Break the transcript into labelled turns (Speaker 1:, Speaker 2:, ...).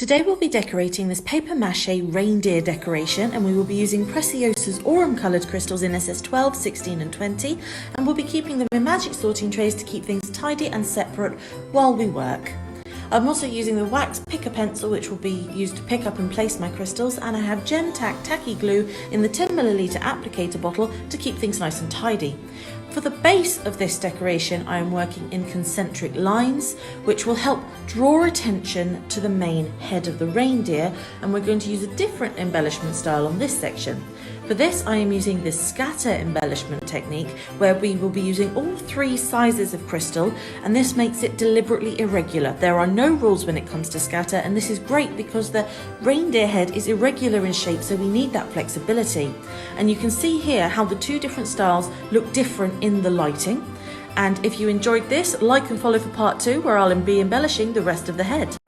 Speaker 1: Today we'll be decorating this paper mache reindeer decoration, and we will be using Preciosa's Aurum coloured crystals in SS 12, 16 and 20, and we'll be keeping them in magic sorting trays to keep things tidy and separate while we work. I'm also using the wax picker pencil, which will be used to pick up and place my crystals, and I have Gem Tack tacky glue in the 10ml applicator bottle to keep things nice and tidy. For the base of this decoration, I am working in concentric lines, which will help draw attention to the main head of the reindeer, and we're going to use a different embellishment style on this section. For this, I am using this scatter embellishment technique, where we will be using all three sizes of crystal, and this makes it deliberately irregular. There are no rules when it comes to scatter, and this is great because the reindeer head is irregular in shape, so we need that flexibility. And you can see here how the two different styles look different in the lighting. And if you enjoyed this, like and follow for part 2, where I'll be embellishing the rest of the head.